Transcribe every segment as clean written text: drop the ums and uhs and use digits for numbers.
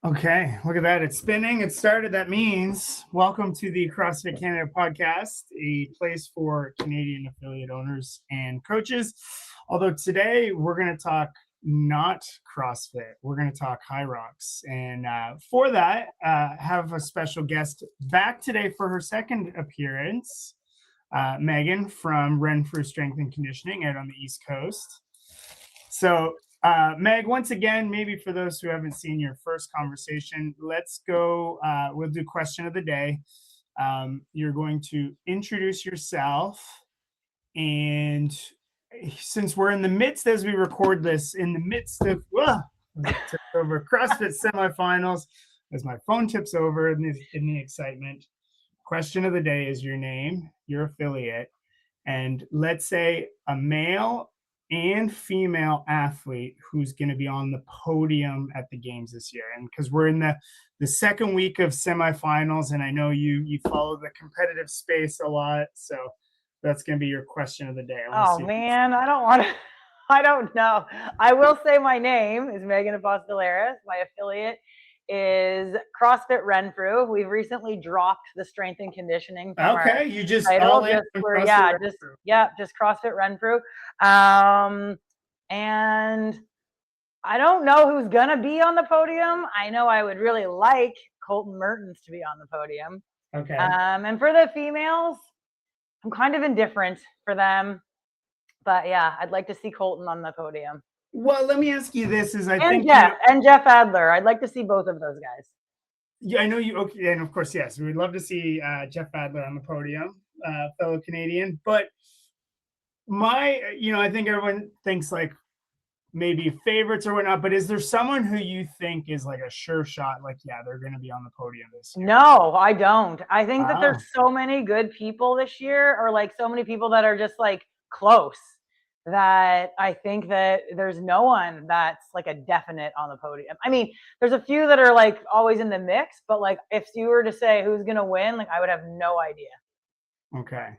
Okay, look at that. It's spinning. It started. That means welcome to the CrossFit Canada podcast, a place for Canadian affiliate owners and coaches. Although today we're going to talk not CrossFit, we're going to talk Hyrox. And for that, have a special guest back today for her second appearance, Megan from Renfrew Strength and Conditioning out on the East Coast. So Meg, once again, maybe for those who haven't seen your first conversation, let's go. We'll do question of the day. You're going to introduce yourself. And since we're in the midst, as we record this, in the midst of over CrossFit semifinals, as my phone tips over in the excitement, question of the day is your name, your affiliate, and let's say a male and female athlete who's going to be on the podium at the games this year. And because we're in the second week of semifinals, and I know you follow the competitive space a lot, so that's going to be your question of the day. Oh man, I don't want to. I don't know. I will say my name is Megan Apostolaris. My affiliate is CrossFit Renfrew. We've recently dropped the strength and conditioning. Okay, you just title, just CrossFit Renfrew. And I don't know who's gonna be on the podium. I know I would really like Colton Mertens to be on the podium. Okay. And for the females, I'm kind of indifferent for them, but yeah, I'd like to see Colton on the podium. Well, let me ask you this: and Jeff Adler. I'd like to see both of those guys. Yeah, I know you. Okay, and of course, yes, we would love to see Jeff Adler on the podium, fellow Canadian. But I think everyone thinks like maybe favorites or whatnot. But is there someone who you think is like a sure shot? Like, yeah, they're going to be on the podium this year. No, I don't. I think that there's so many good people this year, or like so many people that are just like close, that I think that there's no one that's like a definite on the podium. I mean, there's a few that are like always in the mix, but like if you were to say who's going to win, like I would have no idea. Okay.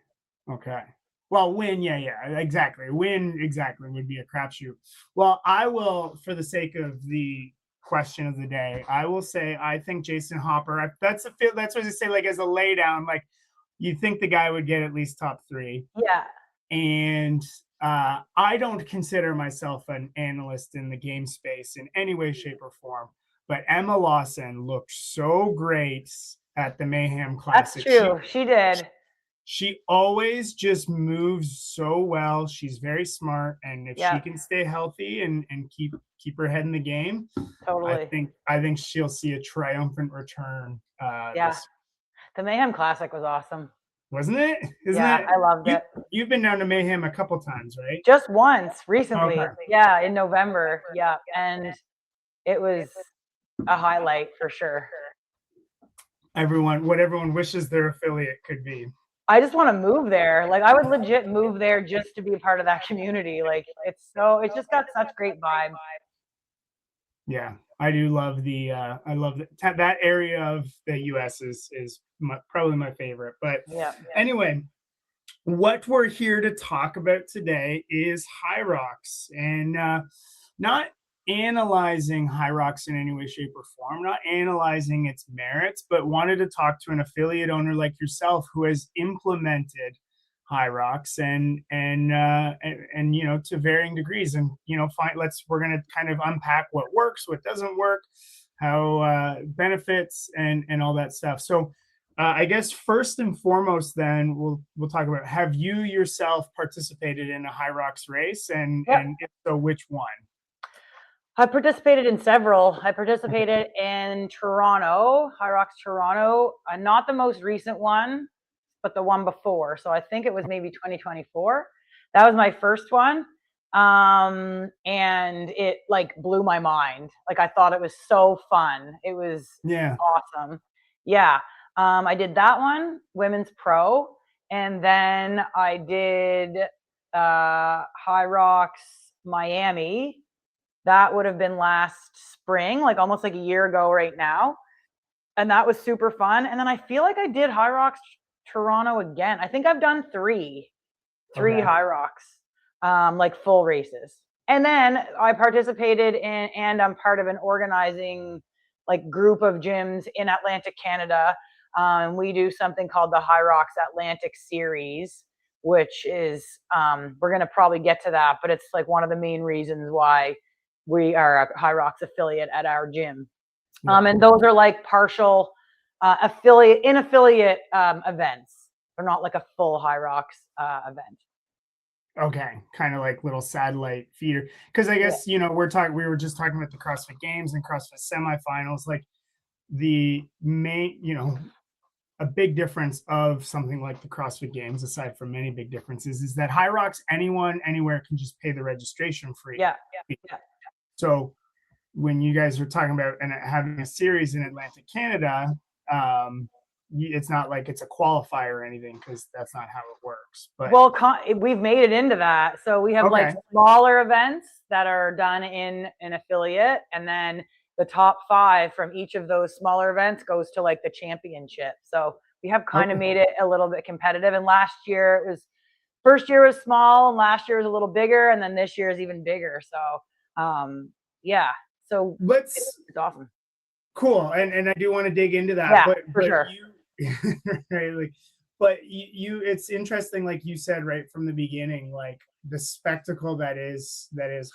Well, win, yeah, exactly. Win, exactly, would be a crapshoot. Well, I will, for the sake of the question of the day, I will say I think Jason Hopper. That's what I say. Like as a laydown, like you think the guy would get at least top 3. Yeah. And I don't consider myself an analyst in the game space in any way, shape, or form. But Emma Lawson looked so great at the Mayhem Classic. That's true. She did. She always just moves so well. She's very smart, and if she can stay healthy and keep her head in the game, totally. I think she'll see a triumphant return. The Mayhem Classic was awesome. Wasn't it? I loved it. You've been down to Mayhem a couple times, right? Just once recently. Okay. Yeah, in November. Yeah, and it was a highlight for sure. What everyone wishes their affiliate could be. I just want to move there. Like I would legit move there just to be a part of that community. Like it's just got such great vibe. Yeah, I do love I love that area of the US is probably my favorite. But anyway, what we're here to talk about today is Hyrox, and not analyzing Hyrox in any way, shape, or form, not analyzing its merits, but wanted to talk to an affiliate owner like yourself who has implemented Hyrox and to varying degrees, and we're going to kind of unpack what works, what doesn't work, how benefits and all that stuff. So I guess first and foremost, then we'll talk about, have you yourself participated in a Hyrox race, and if so, which one? I participated in several. I participated in Toronto, Hyrox Toronto, not the most recent one, but the one before. So I think it was maybe 2024. That was my first one. And it like blew my mind. Like I thought it was so fun. It was awesome. Yeah. I did that one, Women's Pro. And then I did Hyrox Miami. That would have been last spring, like almost like a year ago right now. And that was super fun. And then I feel like I did Hyrox Toronto again. I think I've done three Hyrox, like full races. And then I participated in, and I'm part of an organizing like group of gyms in Atlantic Canada. We do something called the Hyrox Atlantic Series, which is, we're going to probably get to that, but it's like one of the main reasons why we are a Hyrox affiliate at our gym. And those are like partial affiliate events. They're not like a full Hyrox event. Okay, kind of like little satellite feeder. Because I guess, you know, we were just talking about the CrossFit Games and CrossFit semifinals. Like the main, you know, a big difference of something like the CrossFit Games, aside from many big differences, is that Hyrox, anyone, anywhere can just pay the registration fee. Yeah. So when you guys are talking about and having a series in Atlantic Canada, it's not like it's a qualifier or anything, because that's not how it works. But well, we've made it into that. So we have like smaller events that are done in an affiliate, and then the top 5 from each of those smaller events goes to like the championship. So we have kind of made it a little bit competitive. And last year first year was small, and last year was a little bigger, and then this year is even bigger. So yeah, so it's awesome. Cool. And I do want to dig into that. Yeah, but for sure. Right, like, but it's interesting, like you said right from the beginning, like the spectacle that is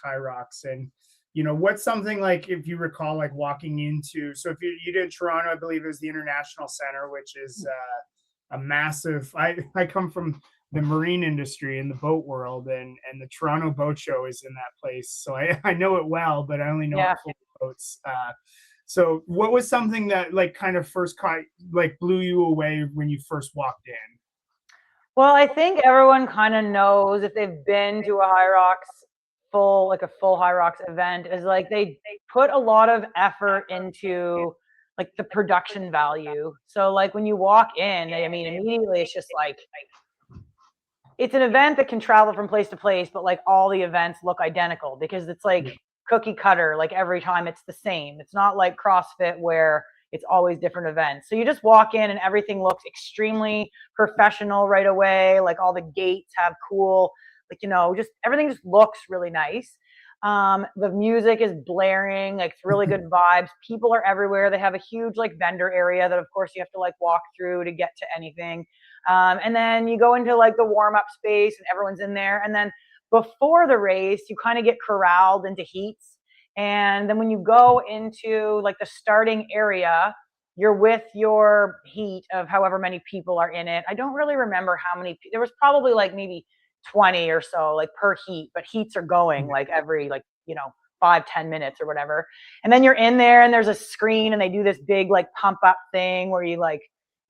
Hyrox. And you know, what's something like, if you recall, like walking into, so if you did Toronto, I believe it was the International Center, which is a massive, I come from the marine industry in the boat world, and the Toronto Boat Show is in that place, so I know it well, but I only know it full of boats. So what was something that like kind of first blew you away when you first walked in? Well, I think everyone kind of knows, if they've been to a Hyrox full Hyrox event, is like they put a lot of effort into like the production value. So like when you walk in, I mean, immediately it's just like, it's an event that can travel from place to place, but like all the events look identical, because it's like cookie cutter, like every time it's the same. It's not like CrossFit where it's always different events. So you just walk in and everything looks extremely professional right away. Like all the gates have cool, like, you know, just everything just looks really nice. The music is blaring, like it's really good vibes. People are everywhere. They have a huge like vendor area that of course you have to like walk through to get to anything. And then you go into like the warm up space and everyone's in there. And then before the race, you kind of get corralled into heats. And then when you go into like the starting area, you're with your heat of however many people are in it. I don't really remember how many, there was probably like maybe 20 or so like per heat, but heats are going like every, like, you know, 5-10 minutes or whatever. And then you're in there and there's a screen and they do this big like pump up thing where you like,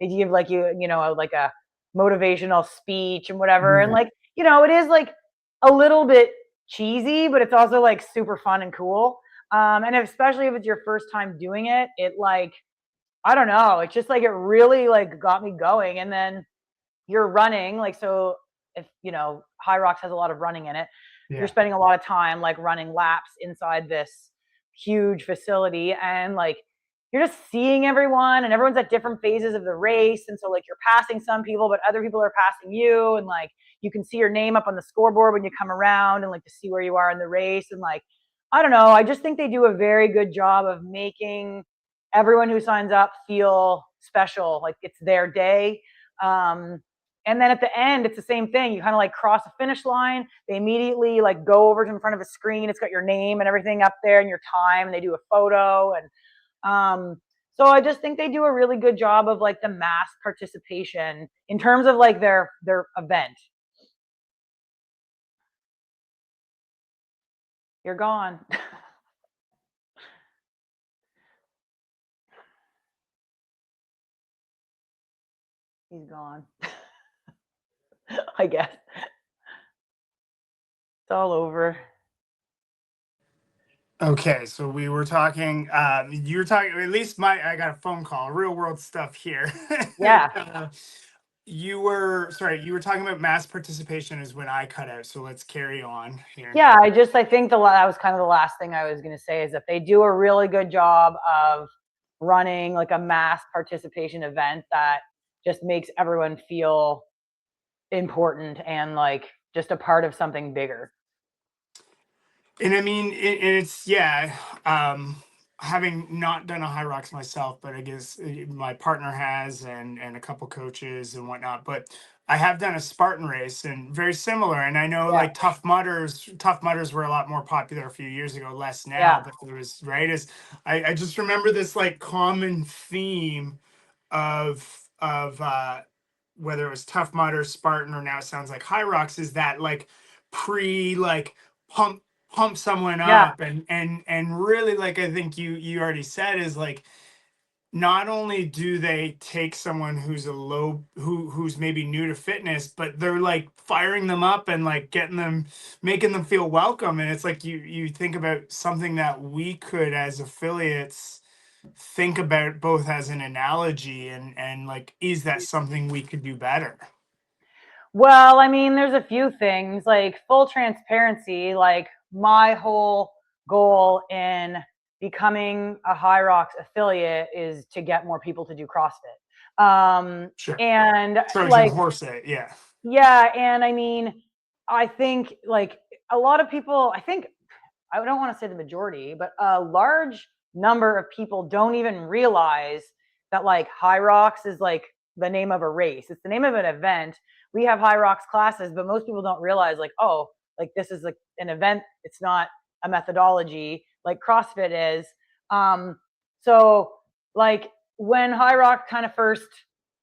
they give like you know, like a motivational speech and whatever. And like, you know, it is like a little bit cheesy, but it's also like super fun and cool. And especially if it's your first time doing it, it like, I don't know, it's just like, it really like got me going. And then you're running, like, so if, you know, Hyrox has a lot of running in it, you're spending a lot of time like running laps inside this huge facility, and like, you're just seeing everyone, and everyone's at different phases of the race. And so like, you're passing some people, but other people are passing you. And like, you can see your name up on the scoreboard when you come around, and like to see where you are in the race. And like, I don't know, I just think they do a very good job of making everyone who signs up feel special, like it's their day. And then at the end, it's the same thing. You kind of like cross a finish line. They immediately like go over to in front of a screen. It's got your name and everything up there and your time, and they do a photo. And so I just think they do a really good job of like the mass participation in terms of like their event. You're gone. He's gone. I guess. It's all over. Okay, so we were talking, you were talking, at least I got a phone call, real world stuff here. Yeah. You were talking about mass participation is when I cut out. So let's carry on here. Yeah, I think that was kind of the last thing I was going to say, is that they do a really good job of running like a mass participation event that just makes everyone feel important and like just a part of something bigger. And I mean, it's having not done a Hyrox myself, but I guess my partner has, and a couple coaches and whatnot. But I have done a Spartan race and very similar. And I know Yeah, like tough mutters were a lot more popular a few years ago, less now. yeah, But there was right as I just remember this like common theme of whether it was Tough Mudder, Spartan, or now it sounds like Hyrox, is that like pre like pump someone yeah. up, and really, like I think you already said, is like not only do they take someone who's who's maybe new to fitness, but they're like firing them up and like getting them, making them feel welcome. And it's like you think about something that we could as affiliates think about both as an analogy, and like, is that something we could do better? Well, I mean, there's a few things like full transparency. Like my whole goal in becoming a Hyrox affiliate is to get more people to do CrossFit. Sure. And Trojan like, horse it, yeah. yeah, and I mean, I think like a lot of people, I think, I don't want to say the majority, but a large number of people don't even realize that like Hyrox is like the name of a race. It's the name of an event. We have Hyrox classes, but most people don't realize like, oh, like this is like an event. It's not a methodology like CrossFit is. Um, so like when Hyrox kind of first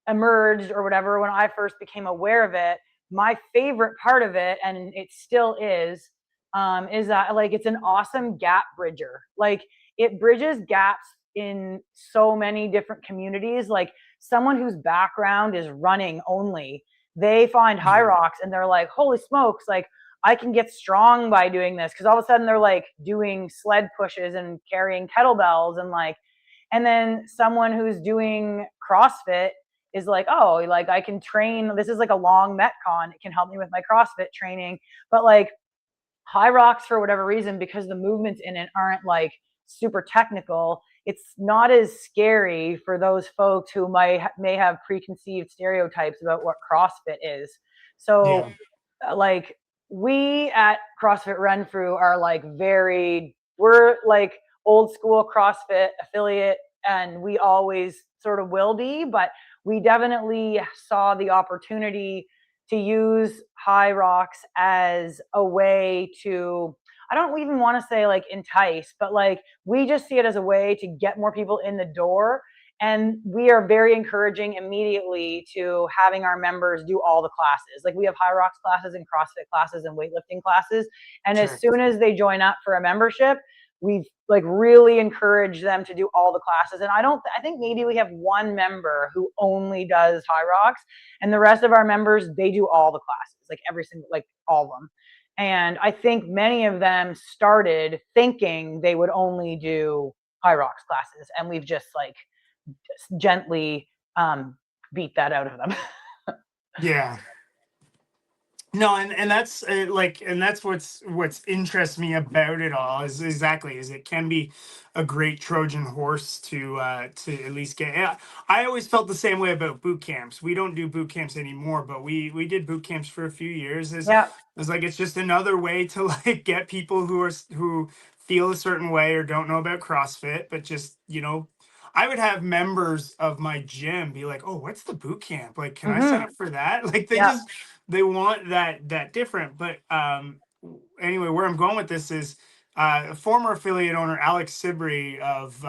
emerged or whatever, when I first became aware of it, my favorite part of it, and it still is that like it's an awesome gap bridger. Like it bridges gaps in so many different communities. Like someone whose background is running only, they find Yeah. Hyrox and they're like, holy smokes, like I can get strong by doing this. Cause all of a sudden they're like doing sled pushes and carrying kettlebells and like, and then someone who's doing CrossFit is like, oh, like I can train. This is like a long Metcon. It can help me with my CrossFit training. But like Hyrox, for whatever reason, because the movements in it aren't like super technical, it's not as scary for those folks who may have preconceived stereotypes about what CrossFit is. So Yeah. like we at CrossFit Renfrew are like we're like old school CrossFit affiliate, and we always sort of will be, but we definitely saw the opportunity to use Hyrox as a way to, I don't even want to say like entice, but like we just see it as a way to get more people in the door. And we are very encouraging immediately to having our members do all the classes. Like we have Hyrox classes and CrossFit classes and weightlifting classes. And as Sure. soon as they join up for a membership, we've like really encouraged them to do all the classes. And I think maybe we have one member who only does Hyrox, and the rest of our members, they do all the classes, like every single, like all of them. And I think many of them started thinking they would only do Hyrox classes, and we've just like gently beat that out of them. Yeah. No, and that's like, and that's what's interests me about it all, is exactly, is it can be a great Trojan horse to at least get. Yeah, I always felt the same way about boot camps. We don't do boot camps anymore, but we did boot camps for a few years. Yeah. As like, it's just another way to like get people who feel a certain way or don't know about CrossFit, but just, I would have members of my gym be like, "Oh, what's the boot camp? Like, can I sign Mm-hmm. up for that?" Like Yeah. they want that different. But anyway, where I'm going with this is a former affiliate owner, Alex Sibry of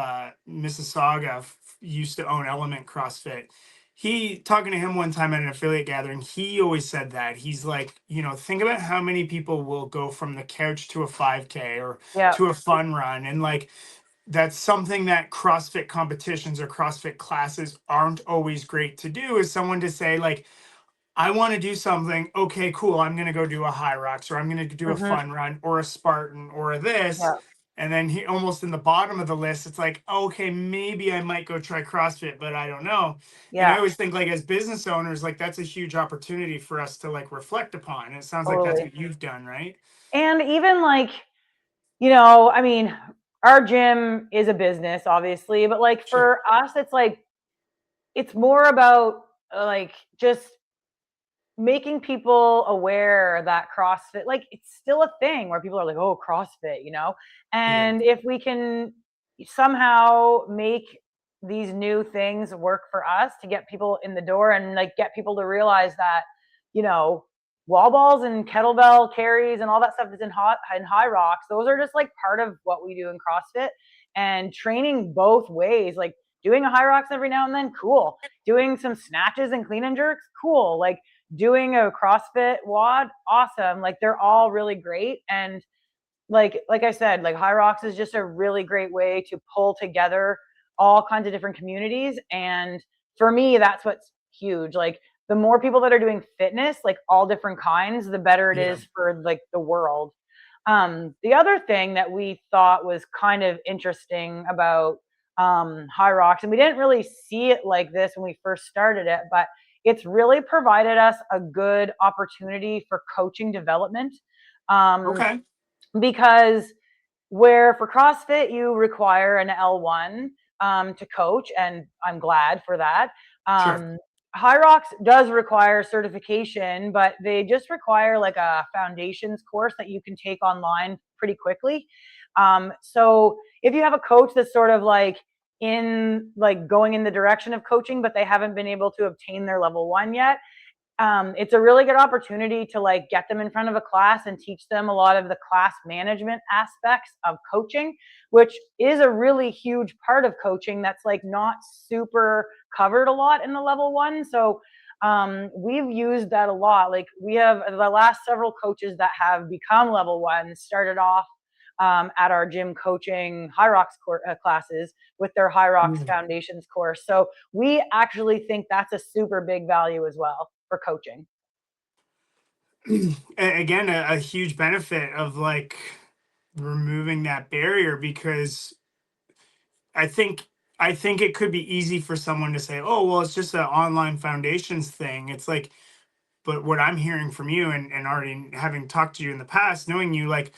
Mississauga, used to own Element CrossFit. He, talking to him one time at an affiliate gathering, he always said that he's like, think about how many people will go from the couch to a 5K or Yeah. to a fun run, and like, that's something that CrossFit competitions or CrossFit classes aren't always great to do, is someone to say like, I want to do something. Okay, cool. I'm going to go do a Hyrox, or I'm going to do a Mm-hmm. fun run, or a Spartan, or a this. Yeah. And then he almost in the bottom of the list, it's like, okay, maybe I might go try CrossFit, but I don't know. And I Yeah. always think like, as business owners, like that's a huge opportunity for us to like reflect upon. And it sounds like that's Totally. what you've done, right? And even like, I mean, our gym is a business, obviously, but like Sure. for us, it's like, it's more about like just making people aware that CrossFit, like it's still a thing where people are like, oh, CrossFit, Yeah. and if we can, somehow make these new things work for us to get people in the door and like get people to realize that, you know, wall balls and kettlebell carries and all that stuff that's in Hyrox, those are just like part of what we do in CrossFit. And training both ways, like doing a Hyrox every now and then, cool. Doing some snatches and clean and jerks, cool. Like doing a CrossFit WOD, awesome. Like they're all really great. And like I said, like Hyrox is just a really great way to pull together all kinds of different communities. And for me, that's what's huge. Like the more people that are doing fitness, like all different kinds, the better it is for like the world. The other thing that we thought was kind of interesting about Hyrox, and we didn't really see it like this when we first started it, but it's really provided us a good opportunity for coaching development. Okay. Because where for CrossFit you require an L1 to coach, and I'm glad for that. Sure. Hyrox does require certification, but they just require like a foundations course that you can take online pretty quickly. So if you have a coach that's sort of like in like going in the direction of coaching, but they haven't been able to obtain their level 1 yet, it's a really good opportunity to like get them in front of a class and teach them a lot of the class management aspects of coaching, which is a really huge part of coaching that's like not super covered a lot in the level 1. So we've used that a lot. Like we have the last several coaches that have become level 1 started off at our gym coaching Hyrox classes with their Hyrox foundations course. So we actually think that's a super big value as well for coaching. Again, a huge benefit of like removing that barrier, because I think it could be easy for someone to say, "Oh, well, it's just an online foundations thing." It's like, but what I'm hearing from you, and already having talked to you in the past, knowing you, like,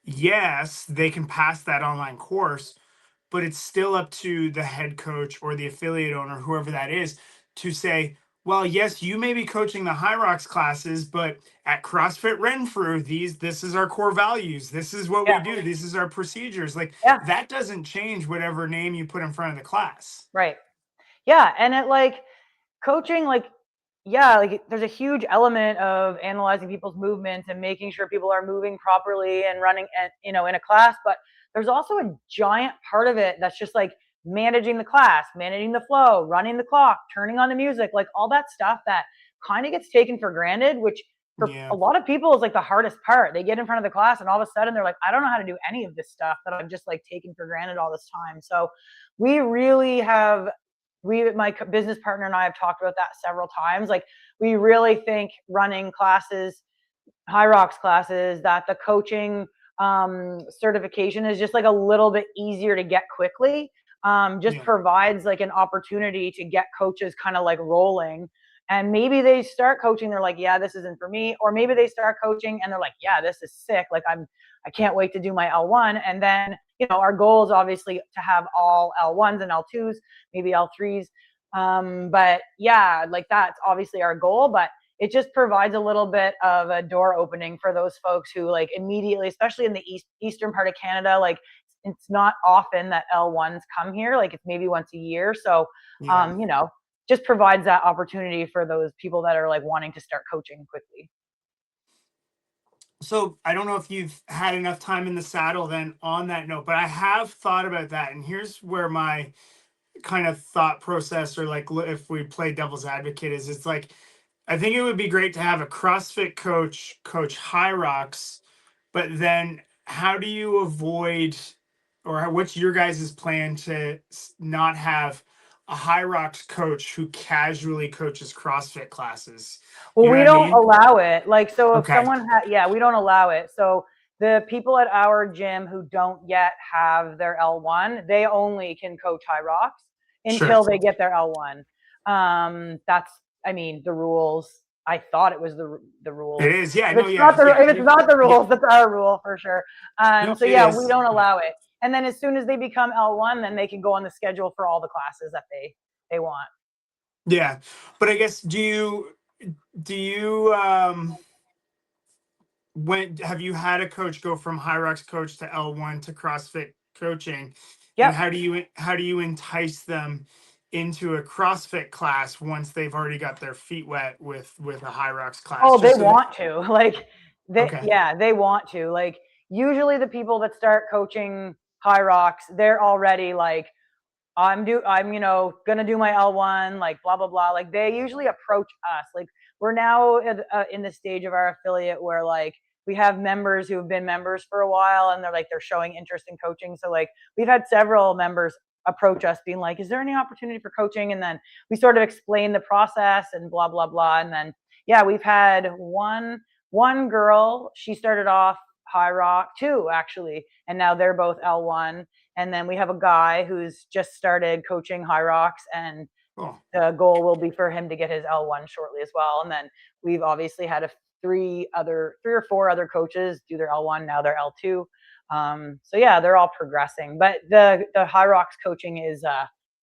yes, they can pass that online course, but it's still up to the head coach or the affiliate owner, whoever that is, to say, well, yes, you may be coaching the Hyrox classes, but at CrossFit Renfrew, this is our core values. This is what we do. This is our procedures. Like that doesn't change whatever name you put in front of the class. Right. Yeah. And it like coaching, like, yeah, like there's a huge element of analyzing people's movements and making sure people are moving properly and running, and you know, in a class. But there's also a giant part of it that's just like managing the class, managing the flow, running the clock, turning on the music, like all that stuff that kind of gets taken for granted, which for a lot of people is like the hardest part. They get in front of the class and all of a sudden they're like, I don't know how to do any of this stuff that I've just like taken for granted all this time. So we really have, my business partner and I have talked about that several times. Like we really think running classes, Hyrox classes, that the coaching certification is just like a little bit easier to get quickly. Provides like an opportunity to get coaches kind of like rolling. And maybe they start coaching, they're like, yeah, this isn't for me. Or maybe they start coaching and they're like, yeah, this is sick. Like I can't wait to do my L1. And then, you know, our goal is obviously to have all L1s and L2s, maybe L3s. But yeah, like that's obviously our goal, but it just provides a little bit of a door opening for those folks who like immediately, especially in the eastern part of Canada, like it's not often that L1s come here. Like it's maybe once a year. So, you know, just provides that opportunity for those people that are like wanting to start coaching quickly. So I don't know if you've had enough time in the saddle then on that note, but I have thought about that. And here's where my kind of thought process, or like if we play devil's advocate, is it's like, I think it would be great to have a CrossFit coach coach Hyrox, but then how do you avoid, or what's your guys' plan to not have a Hyrox coach who casually coaches CrossFit classes? Well, You know we what I don't mean? allow it. Like, so if Okay, someone we don't allow it. So the people at our gym who don't yet have their L1, they only can coach Hyrox sure. until they get their L1. That's, I mean, the rules. I thought it was the rules. It is, yeah, If no, it's not yeah. if it's not the rules, that's our rule for sure. No, So it yeah, we is. don't allow it. And then as soon as they become L1, then they can go on the schedule for all the classes that they want. Yeah, but I guess do you when have you had a coach go from Hyrox coach to L1 to CrossFit coaching? And Yep. how do you entice them into a CrossFit class once they've already got their feet wet with a Hyrox class? Oh, they Just so that, want to. Like okay. they want to. Like usually the people that start coaching Hyrox, they're already like, I'm gonna do my L1, like blah blah blah. Like they usually approach us. Like we're now in the stage of our affiliate where like we have members who have been members for a while, and they're showing interest in coaching. So like we've had several members approach us being like, is there any opportunity for coaching? And then we sort of explain the process and blah blah blah. And then yeah, we've had one girl, she started off Hyrox, two actually, and now they're both L1. And then we have a guy who's just started coaching Hyrox, and Cool. the goal will be for him to get his L1 shortly as well. And then we've obviously had three or four other coaches do their L1, now they're L2. So yeah, they're all progressing. But the Hyrox coaching is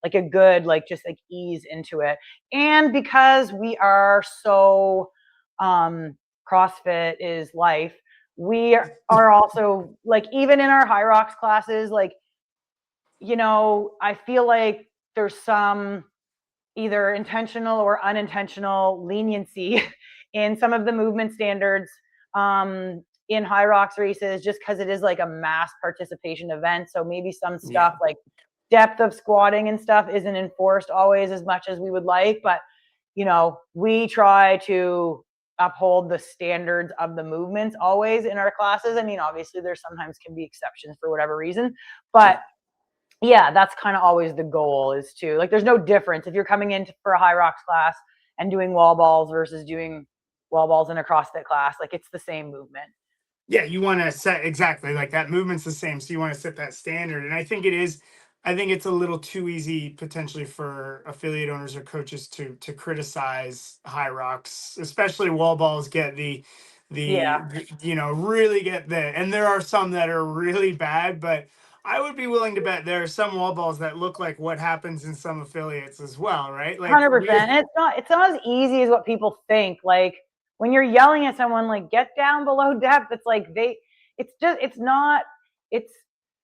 like a good, like just like ease into it. And because we are so CrossFit is life, we are also like, even in our Hyrox classes, like, I feel like there's some either intentional or unintentional leniency in some of the movement standards in Hyrox races, just because it is like a mass participation event. So maybe some stuff like depth of squatting and stuff isn't enforced always as much as we would like, but we try to uphold the standards of the movements always in our classes. I mean, obviously there sometimes can be exceptions for whatever reason, but yeah, that's kind of always the goal, is to like, there's no difference if you're coming in for a Hyrox class and doing wall balls versus doing wall balls in a CrossFit class. Like it's the same movement. Yeah, you want to set exactly like that movement's the same. So you want to set that standard. And I think it's a little too easy potentially for affiliate owners or coaches to criticize Hyrox, especially wall balls get really get and there are some that are really bad, but I would be willing to bet there are some wall balls that look like what happens in some affiliates as well, right? Like 100%. It's not as easy as what people think. Like when you're yelling at someone like get down below depth, it's like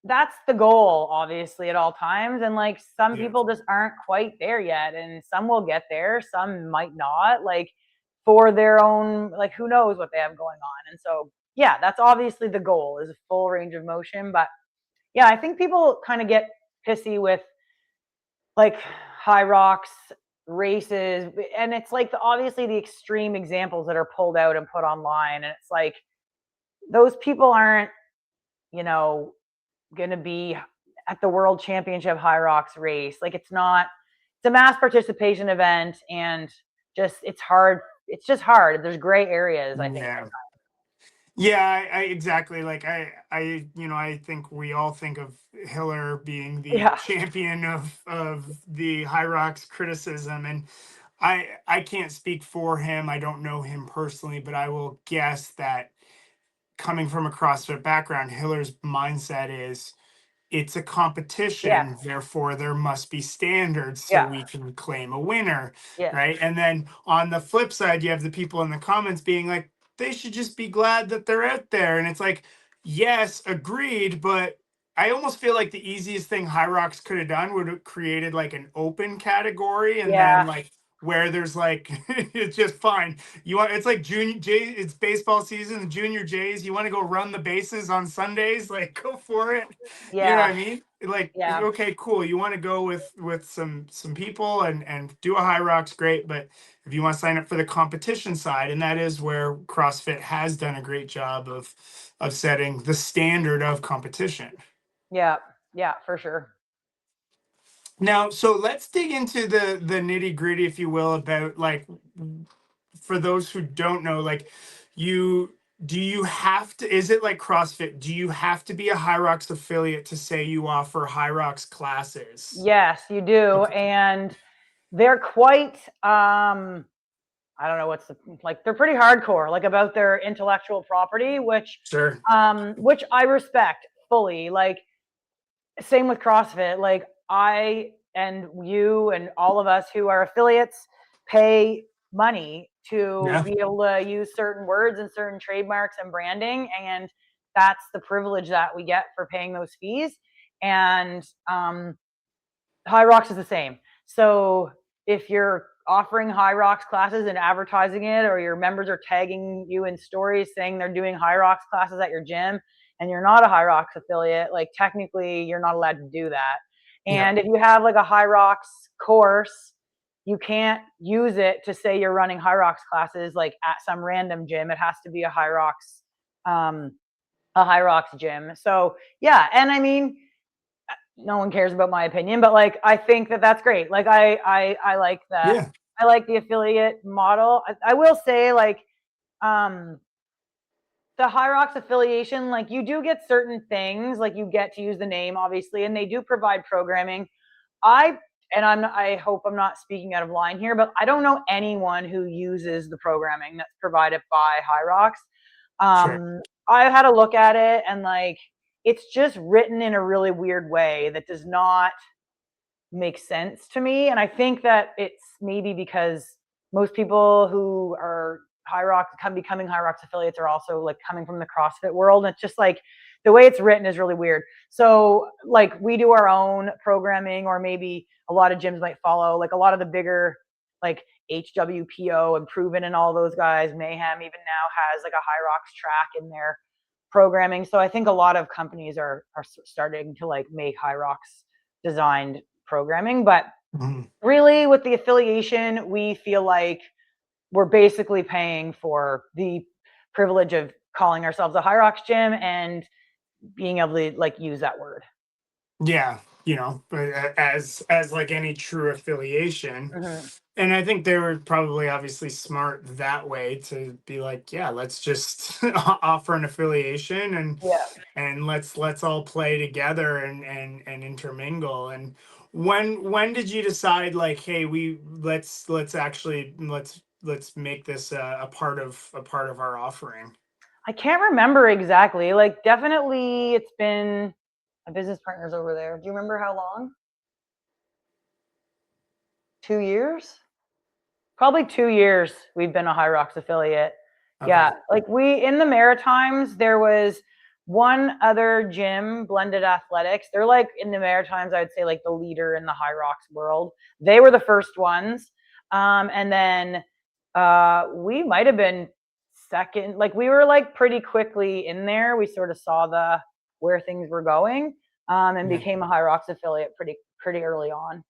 that's the goal obviously at all times, and like some people just aren't quite there yet, and some will get there, some might not, like for their own, like who knows what they have going on. And so yeah, that's obviously the goal, is a full range of motion. But yeah, I think people kind of get pissy with like Hyrox races, and it's like obviously the extreme examples that are pulled out and put online, and it's like those people aren't going to be at the world championship Hyrox race. Like it's a mass participation event, and it's just hard. There's gray areas, I think. Yeah, I exactly. Like I think we all think of Hiller being the champion of the Hyrox criticism, and I can't speak for him. I don't know him personally, but I will guess that coming from a CrossFit background, Hiller's mindset is it's a competition, therefore there must be standards so we can claim a winner, right? And then on the flip side, you have the people in the comments being like, they should just be glad that they're out there. And it's like, yes, agreed, but I almost feel like the easiest thing Hyrox could have done would have created like an open category, and then like where there's like it's just fine. It's like it's baseball season, the junior Jays. You want to go run the bases on Sundays, like go for it. You know what I mean? Like okay, cool. You want to go with some people and do a Hyrox, great. But if you want to sign up for the competition side, and that is where CrossFit has done a great job of setting the standard of competition. Yeah, for sure. Now, so let's dig into the nitty gritty, if you will, about like, for those who don't know, like do you have to, is it like CrossFit? Do you have to be a Hyrox affiliate to say you offer Hyrox classes? Yes, you do. And they're quite, I don't know they're pretty hardcore, like about their intellectual property, which I respect fully. Like same with CrossFit. Like I and you and all of us who are affiliates pay money to be able to use certain words and certain trademarks and branding, and that's the privilege that we get for paying those fees. And Hyrox is the same. So if you're offering Hyrox classes and advertising it, or your members are tagging you in stories saying they're doing Hyrox classes at your gym, and you're not a Hyrox affiliate, like technically you're not allowed to do that. And if you have like a Hyrox course, you can't use it to say you're running Hyrox classes like at some random gym. It has to be a Hyrox gym. So yeah, and I mean, no one cares about my opinion, but like I think that that's great. Like I like that. Yeah. I like the affiliate model. I will say, like, the Hyrox affiliation, like you do get certain things, like you get to use the name, obviously, and they do provide programming. I hope I'm not speaking out of line here, but I don't know anyone who uses the programming that's provided by Hyrox. Sure. I've had a look at it, and like it's just written in a really weird way that does not make sense to me. And I think that it's maybe because most people who are becoming Hyrox affiliates are also like coming from the CrossFit world. And it's just like the way it's written is really weird. So like we do our own programming, or maybe a lot of gyms might follow, like a lot of the bigger like HWPO and Proven and all those guys, Mayhem even now has like a Hyrox track in their programming. So I think a lot of companies are starting to like make Hyrox designed programming. But really with the affiliation, we feel like we're basically paying for the privilege of calling ourselves a Hyrox gym and being able to like use that word. Yeah, but as like any true affiliation. Mm-hmm. And I think they were probably obviously smart that way to be like, yeah, let's just offer an affiliation, and let's all play together and intermingle. And when did you decide, like, hey, let's make this a part of our offering? I can't remember exactly. Like definitely it's been, my business partner's over there. Do you remember how long? 2 years? Probably 2 years we've been a Hyrox affiliate. Okay. Yeah, like in the Maritimes, there was one other gym, Blended Athletics. They're like in the Maritimes, I'd say like the leader in the Hyrox world. They were the first ones. And then we might have been second. Like we were like pretty quickly in there. We sort of saw where things were going, and became a Hyrox affiliate pretty early on.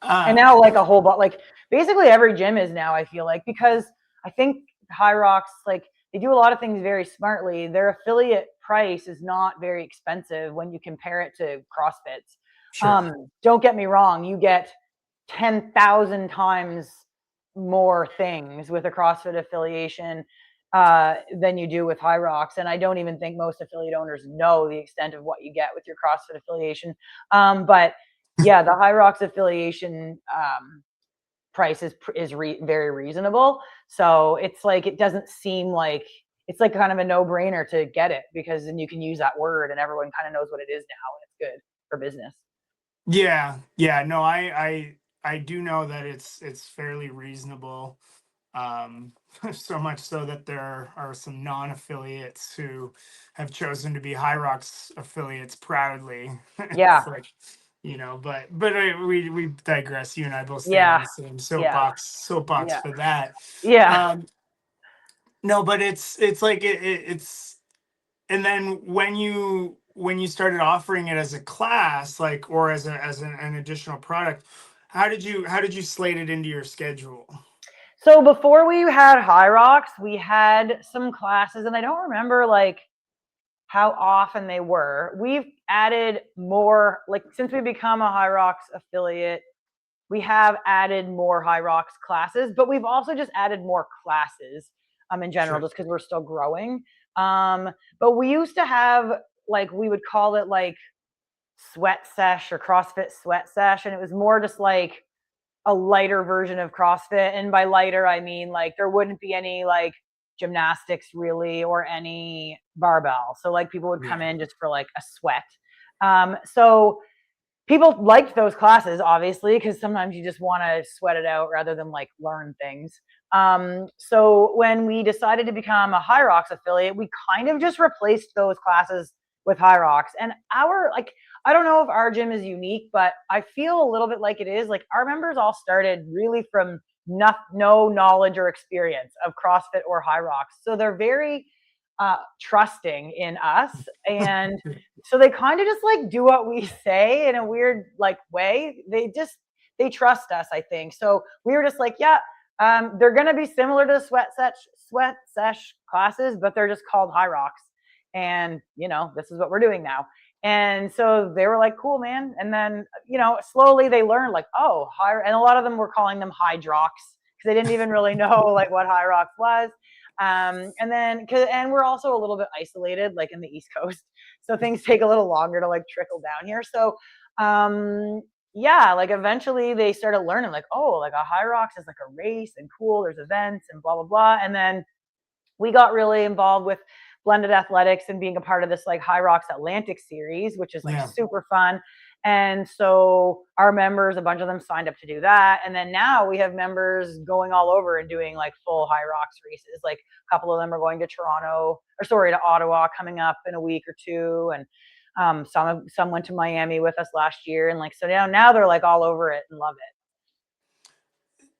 And now like a whole like basically every gym is now, I feel like, because I think Hyrox, like they do a lot of things very smartly. Their affiliate price is not very expensive when you compare it to CrossFit's. Sure. Don't get me wrong, you get 10,000 times more things with a CrossFit affiliation than you do with Hyrox. And I don't even think most affiliate owners know the extent of what you get with your CrossFit affiliation. But yeah, the Hyrox affiliation price is very reasonable. So it's like, it doesn't seem like, it's like kind of a no-brainer to get it, because then you can use that word and everyone kind of knows what it is now, and it's good for business. Yeah. No, I do know that it's fairly reasonable. So much so that there are some non-affiliates who have chosen to be Hyrox affiliates proudly. Yeah. Like, but we digress. You and I both stand on Yeah. the same soapbox Yeah. for that. Yeah. No, but it's like it's, and then when you started offering it as a class, like, or as an additional product, how did you slate it into your schedule? So before we had Hyrox, we had some classes, and I don't remember like how often they were. We've added more, like since we become a Hyrox affiliate, we have added more Hyrox classes, but we've also just added more classes in general, just because we're still growing. But we used to have, like, we would call it like sweat sesh or CrossFit sweat sesh, and it was more just like a lighter version of CrossFit. And by lighter, I mean like there wouldn't be any like gymnastics really, or any barbell. So like people would come in just for like a sweat. So people liked those classes, obviously, because sometimes you just want to sweat it out rather than like learn things. So when we decided to become a Hyrox affiliate, we kind of just replaced those classes with Hyrox. And I don't know if our gym is unique, but I feel a little bit like it is. Like our members all started really from no knowledge or experience of CrossFit or Hyrox. So they're very trusting in us. And so they kind of just like do what we say in a weird like way. They trust us, I think. So we were just like, yeah, they're going to be similar to the sweat sesh classes, but they're just called Hyrox. And, this is what we're doing now. And so they were like, cool, man. And then, slowly they learned like, oh, and a lot of them were calling them Hydrox because they didn't even really know like what Hyrox was. And we're also a little bit isolated, like in the East Coast. So things take a little longer to like trickle down here. So, like eventually they started learning like, oh, like a Hyrox is like a race and cool, there's events and blah, blah, blah. And then we got really involved with blended athletics and being a part of this like Hyrox Atlantic series, which is like super fun. And so our members, a bunch of them signed up to do that. And then now we have members going all over and doing like full Hyrox races. Like a couple of them are going to to Ottawa coming up in a week or two. And some went to Miami with us last year. And like, so now they're like all over it and love it.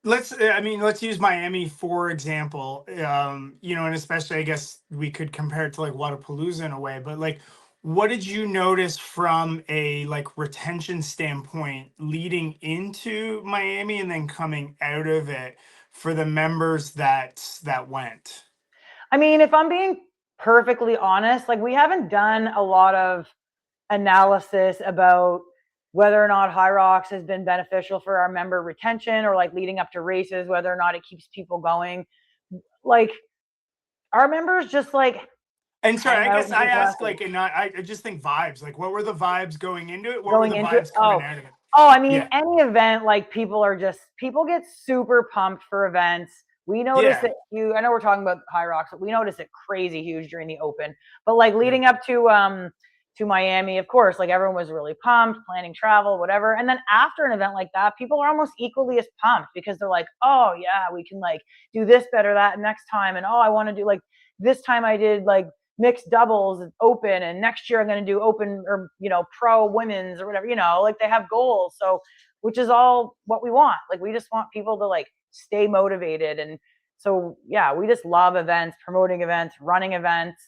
Let's use Miami for example. And especially I guess we could compare it to like Wadapalooza in a way, but like what did you notice from a like retention standpoint leading into Miami and then coming out of it for the members that went? I mean, if I'm being perfectly honest, like we haven't done a lot of analysis about whether or not Hyrox has been beneficial for our member retention or like leading up to races, whether or not it keeps people going. Like our members just like. And sorry, I guess I asked like, and I just think vibes. Like, what were the vibes going into it? What were the vibes coming out of it? Oh, I mean, any event, like people get super pumped for events. We notice it huge. I know we're talking about Hyrox, but we notice it crazy huge during the Open. But like leading up to Miami, of course, like everyone was really pumped, planning travel, whatever. And then after an event like that, people are almost equally as pumped because they're like, oh yeah, we can like do this better that next time. And oh, I want to do like this time I did like mixed doubles Open, and next year I'm going to do Open or, pro women's or whatever, like they have goals. So, which is all what we want. Like, we just want people to like stay motivated. And so, yeah, we just love events, promoting events, running events.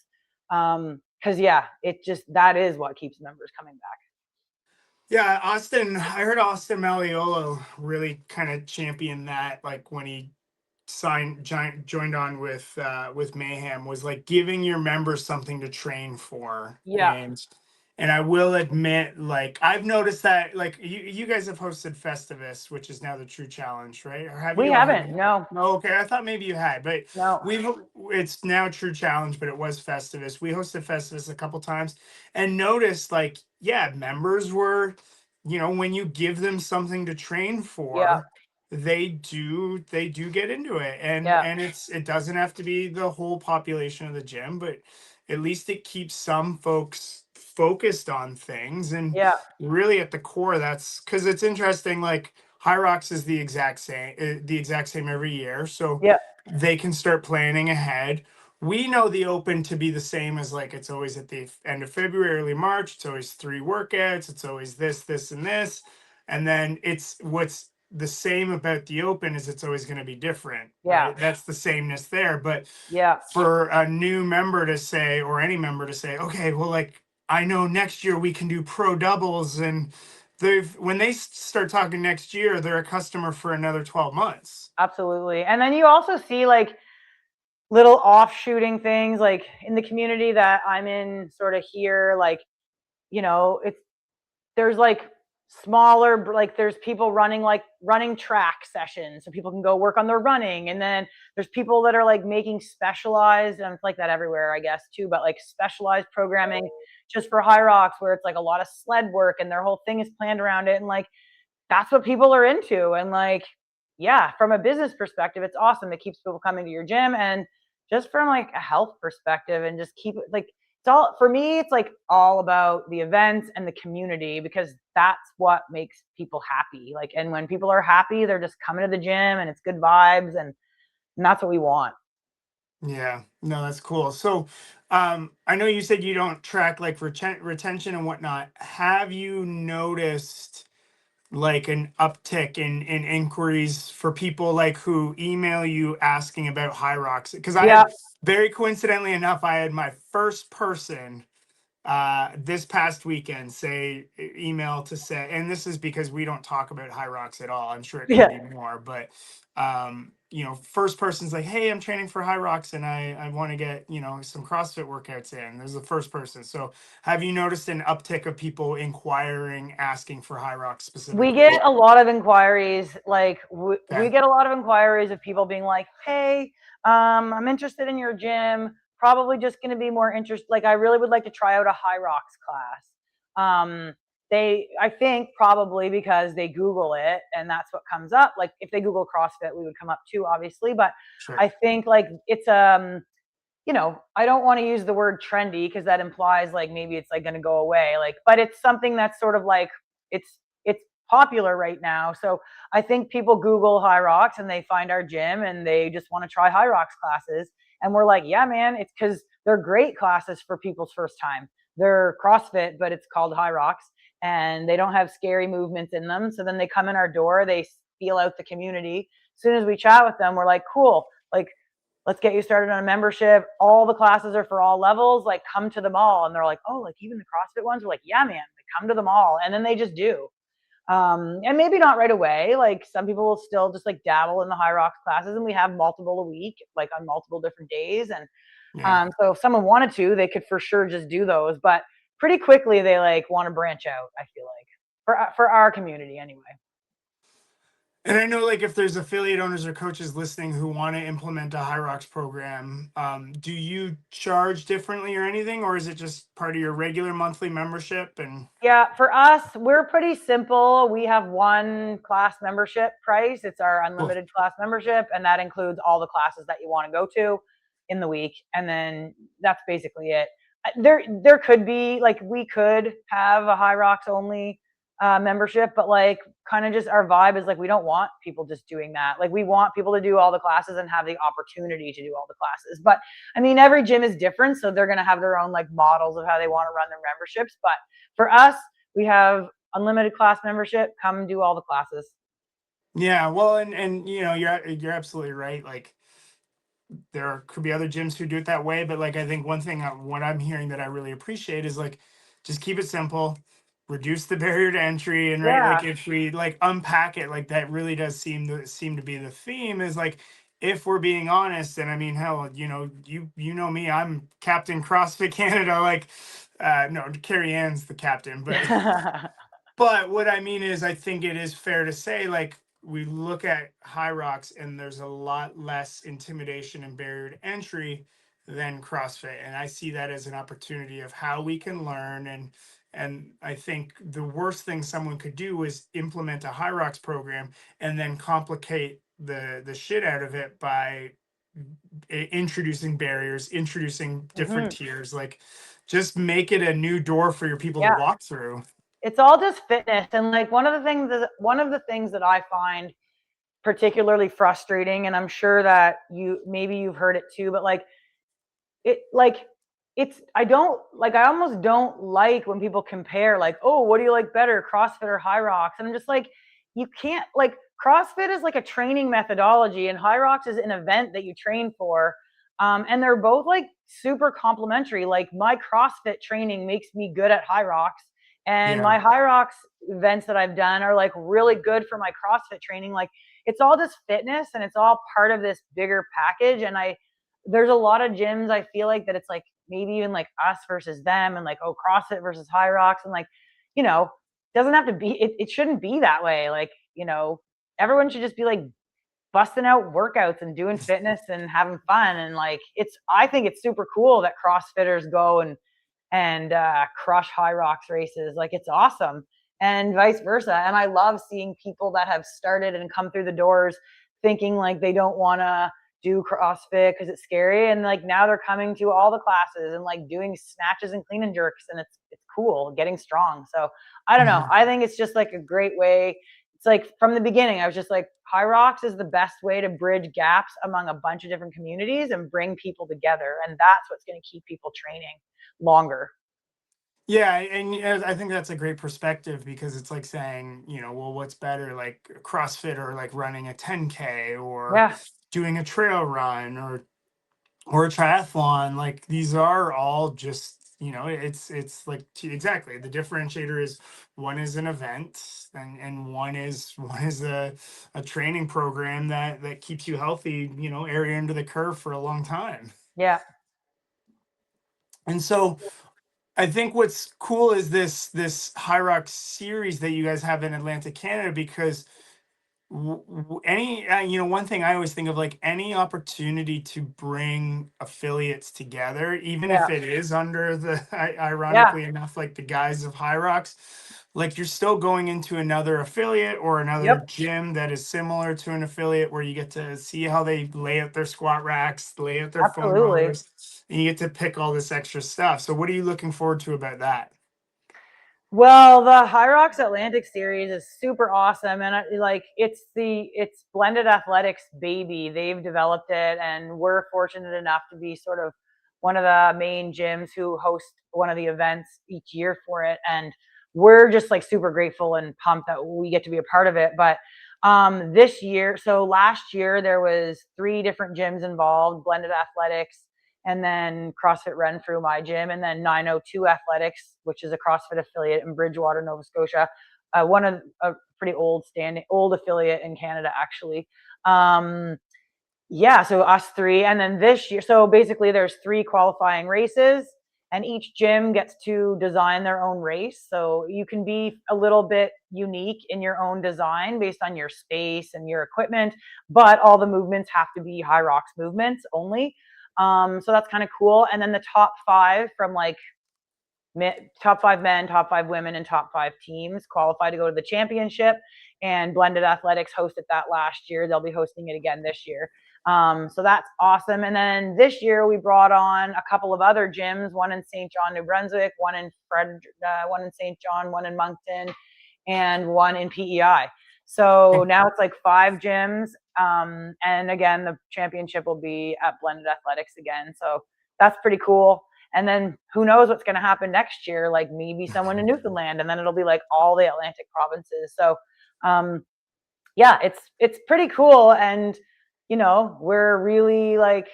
Cause that is what keeps members coming back. Yeah. I heard Austin Malleolo really kind of champion that, like when he joined on with Mayhem, was like giving your members something to train for. And I will admit, like I've noticed that like you guys have hosted Festivus, which is now the True Challenge, right? Or have we you? Haven't. No. Okay, I thought maybe you had, but no. It's now True Challenge, but it was Festivus. We hosted Festivus a couple times and noticed like, members were, when you give them something to train for, they do get into it. And it doesn't have to be the whole population of the gym, but at least it keeps some folks focused on things. And really at the core, that's because it's interesting. Like Hyrox is the exact same every year. So they can start planning ahead. We know the Open to be the same as like, it's always at the end of February, early March. It's always 3 workouts. It's always this, and this. And then what's the same about the Open is it's always going to be different. Right? That's the sameness there. But for a new member to say, or any member to say, okay, well, like I know next year we can do pro doubles, and when they start talking next year, they're a customer for another 12 months. Absolutely. And then you also see like little offshooting things like in the community that I'm in sort of here, like, there's like smaller, like there's people running track sessions so people can go work on their running. And then there's people that are like making specialized, and it's like that everywhere, I guess, too, but like specialized programming just for Hyrox, where it's like a lot of sled work and their whole thing is planned around it. And like, that's what people are into. And like, from a business perspective, it's awesome. It keeps people coming to your gym. And just from like a health perspective, and just keep it like, for me, it's like all about the events and the community, because that's what makes people happy. Like, and when people are happy, they're just coming to the gym and it's good vibes, and that's what we want. Yeah, no, that's cool. So, I know you said you don't track like retention and whatnot. Have you noticed like an uptick in inquiries for people like who email you asking about Hyrox? Because I Yeah, had, very coincidentally enough, I had my first person this past weekend say email to say, and this is because we don't talk about high rocks at all. I'm sure it could yeah. be more, but first person's like, hey, I'm training for high rocks and I want to get, some CrossFit workouts in. There's the first person. So have you noticed an uptick of people inquiring, asking for high rocks We specifically? get a lot of inquiries, like we Okay. get a lot of inquiries of people being like, hey, I'm interested in your gym, probably just going to be more interested, like I really would like to try out a Hyrox class. I think probably because they Google it and that's what comes up. Like if they Google CrossFit, we would come up too, obviously, but Sure. I think like it's I don't want to use the word trendy because that implies like maybe it's like going to go away. Like, but it's something that's sort of like it's popular right now. So I think people Google Hyrox and they find our gym and they just want to try Hyrox classes. And we're like, yeah, man, it's because they're great classes for people's first time. They're CrossFit, but it's called Hyrox, and they don't have scary movements in them. So then they come in our door, they feel out the community. As soon as we chat with them, we're like, cool, like let's get you started on a membership. All the classes are for all levels. Like, come to them all. And they're like, oh, like even the CrossFit ones? We're like, yeah, man, like, come to them all. And then they just do. And maybe not right away. Like some people will still just like dabble in the Hyrox classes, and we have multiple a week, like on multiple different days. And Yeah. so if someone wanted to, they could for sure just do those. But pretty quickly, they like want to branch out. I feel like for our community anyway. And I know, like, if there's affiliate owners or coaches listening who want to implement a High Rocks program, do you charge differently or anything, or is it just part of your regular monthly membership? And Yeah, for us, we're pretty simple. We have one class membership price. It's our cool. unlimited class membership, and that includes all the classes that you want to go to in the week. And then that's basically it. There could be like we could have a High Rocks only membership, but like kind of just our vibe is like we don't want people just doing that. Like we want people to do all the classes and have the opportunity to do all the classes. But I mean, every gym is different, so they're gonna have their own like models of how they want to run their memberships. But for us, we have unlimited class membership. Come do all the classes. Yeah, well, and you're absolutely right. Like, there could be other gyms who do it that way, but like I think one thing what I'm hearing that I really appreciate is like just keep it simple, reduce the barrier to entry, and right, Yeah. like if we like unpack it, like that really does seem to be the theme is like if we're being honest, and I mean hell, you know me, I'm Captain CrossFit Canada, like no, Carrie Ann's the captain, but but what I mean is, I think it is fair to say, like, we look at High Rocks and there's a lot less intimidation and barrier to entry than CrossFit. And I see that as an opportunity of how we can learn. And I think the worst thing someone could do is implement a High Rocks program and then complicate the shit out of it by introducing barriers, introducing different Hmm. tiers. Like, just make it a new door for your people to Yeah. walk through. It's all just fitness. And like one of the things that I find particularly frustrating, and I'm sure that maybe you've heard it too, but it like it's I almost don't like when people compare like, oh, what do you like better, CrossFit or High Rocks? And I'm just like, you can't, like, CrossFit is like a training methodology and High Rocks is an event that you train for. And they're both like super complementary. Like my CrossFit training makes me good at High Rocks, and Yeah. my High Rocks events that I've done are like really good for my CrossFit training. Like it's all just fitness and it's all part of this bigger package. And there's a lot of gyms I feel like that it's like maybe even like us versus them, and like, oh, CrossFit versus High Rocks, and like, doesn't have to be, it shouldn't be that way. Like, everyone should just be like busting out workouts and doing fitness and having fun. And like, I think it's super cool that CrossFitters go and crush High Rocks races. Like it's awesome, and vice versa. And I love seeing people that have started and come through the doors thinking like they don't want to do CrossFit because it's scary, and like now they're coming to all the classes and like doing snatches and clean and jerks, and it's cool getting strong. So I don't know. Mhm. I think it's just like a great way. it's like from the beginning, I was just like, Hyrox is the best way to bridge gaps among a bunch of different communities and bring people together. And that's what's going to keep people training longer. Yeah, and I think that's a great perspective, because it's like saying, well, what's better, like CrossFit or like running a 10K or Yeah, doing a trail run or a triathlon. Like these are all just, it's like exactly, the differentiator is one is an event, and one is a training program that keeps you healthy, area under the curve for a long time. yeah, And so I think what's cool is this Hyrox series that you guys have in Atlantic, Canada, because any one thing I always think of, like any opportunity to bring affiliates together, even yeah, if it is under the yeah, ironically enough, like the guise of Hyrox, like you're still going into another affiliate or another yep, gym that is similar to an affiliate, where you get to see how they lay out their squat racks, lay out their foam absolutely. rollers, and you get to pick all this extra stuff. So what are you looking forward to about that? Well, the Hyrox Atlantic series is super awesome, and it's Blended Athletics baby. They've developed it, and we're fortunate enough to be sort of one of the main gyms who host one of the events each year for it, and we're just like super grateful and pumped that we get to be a part of it. But this year, so last year there was 3 different gyms involved: Blended Athletics, and then CrossFit Renfrew, my gym, and then 902 Athletics, which is a CrossFit affiliate in Bridgewater, Nova Scotia. One of a pretty old affiliate in Canada, actually. Yeah, so us 3, and then this year, so basically there's 3 qualifying races, and each gym gets to design their own race. So you can be a little bit unique in your own design based on your space and your equipment, but all the movements have to be Hyrox movements only. So that's kind of cool. And then the top 5 from like top 5 men, top 5 women, and top 5 teams qualify to go to the championship. And Blended Athletics hosted that last year. They'll be hosting it again this year. So that's awesome. And then this year we brought on a couple of other gyms, one in St. John, New Brunswick, one in St. John, one in Moncton, and one in PEI. So now it's like 5 gyms. And again, the championship will be at Blended Athletics again. So that's pretty cool. And then who knows what's going to happen next year? Like maybe someone in Newfoundland, and then it'll be like all the Atlantic provinces. So, yeah, it's pretty cool. And we're really like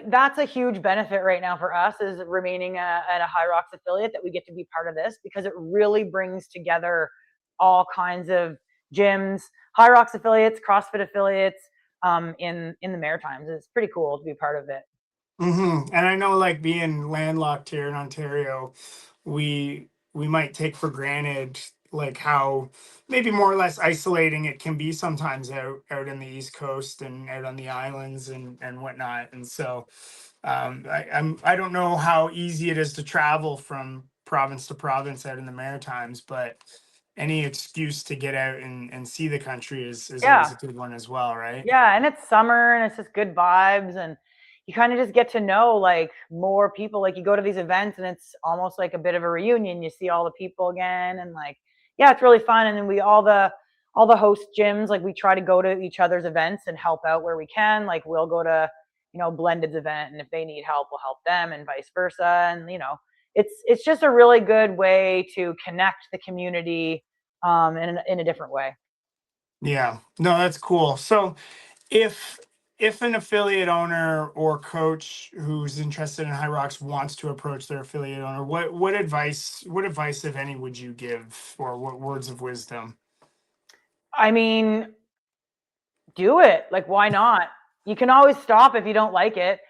that's a huge benefit right now for us, is remaining at a Hyrox affiliate, that we get to be part of this, because it really brings together all kinds of gyms, Hyrox affiliates, CrossFit affiliates, in the Maritimes. It's pretty cool to be part of it. And I know, like being landlocked here in Ontario, we might take for granted like how maybe more or less isolating it can be sometimes out in the East Coast and out on the islands and whatnot. And so I don't know how easy it is to travel from province to province out in the Maritimes, but any excuse to get out and see the country is always Yeah. a good one as well, right? Yeah, and it's summer and it's just good vibes, and you kind of just get to know like more people. Like you go to these events and it's almost like a bit of a reunion. You see all the people again, and like yeah, it's really fun. And then we all the host gyms, like we try to go to each other's events and help out where we can. Like we'll go to Blended's event, and if they need help, we'll help them, and vice versa. And it's just a really good way to connect the community in a different way. Yeah, no, that's cool. So if an affiliate owner or coach who's interested in Hyrox wants to approach their affiliate owner, what advice, if any, would you give, or what words of wisdom? I mean, do it. Like, why not? You can always stop if you don't like it.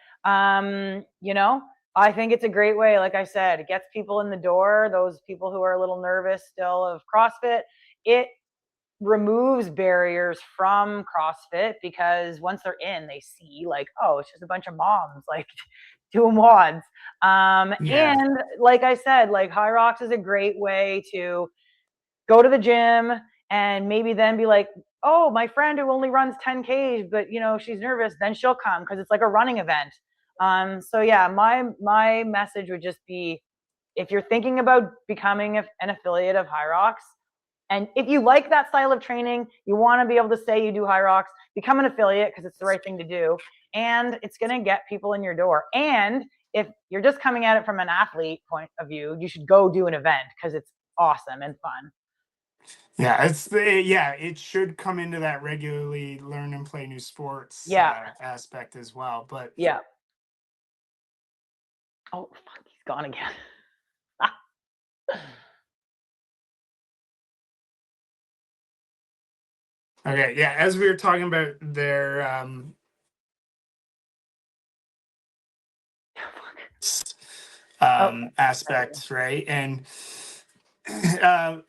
I think it's a great way. Like I said, it gets people in the door, those people who are a little nervous still of CrossFit. It removes barriers from CrossFit, because once they're in, they see like, oh, it's just a bunch of moms like doing WODs. Yeah. And like I said, like Hyrox is a great way to go to the gym and maybe then be like, oh, my friend who only runs 10Ks, but she's nervous, then she'll come because it's like a running event. So yeah, my message would just be, if you're thinking about becoming an affiliate of Hyrox, And if you like that style of training, you want to be able to say you do Hyrox, become an affiliate because it's the right thing to do. And it's going to get people in your door. And if you're just coming at it from an athlete point of view, you should go do an event because it's awesome and fun. Yeah, it should come into that regularly learn and play new sports aspect as well. But yeah. Oh, fuck, he's gone again. Okay, yeah, as we were talking about their aspects, right? And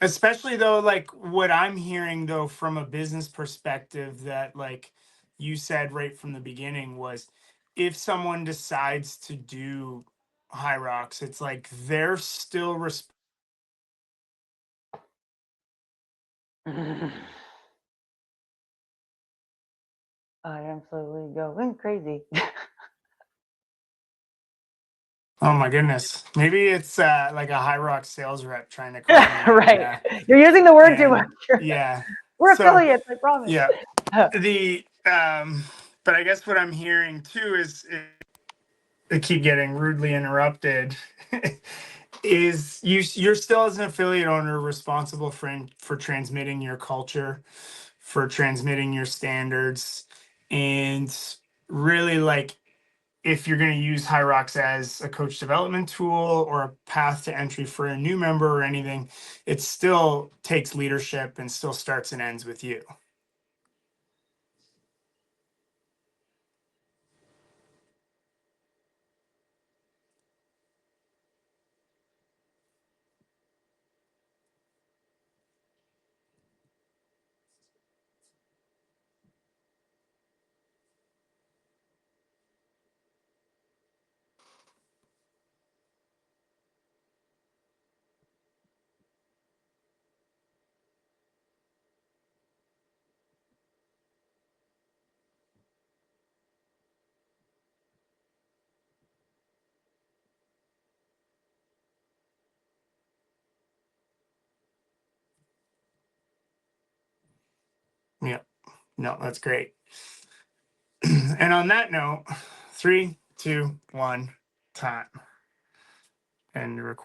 especially though, like what I'm hearing though from a business perspective, that like you said right from the beginning, was if someone decides to do Hyrox, it's like they're still I am slowly going crazy. Oh my goodness. Maybe it's like a Hyrox sales rep trying to call me. Right. You're using the word too much. Yeah. We're affiliates, I promise. Yeah. But I guess what I'm hearing too is I keep getting rudely interrupted. Is you're still, as an affiliate owner, responsible for transmitting your culture, for transmitting your standards, and really, like, if you're going to use Hyrox as a coach development tool or a path to entry for a new member or anything, it still takes leadership and still starts and ends with you. Yeah. No, that's great. And on that note, 3, 2, 1, time. And record.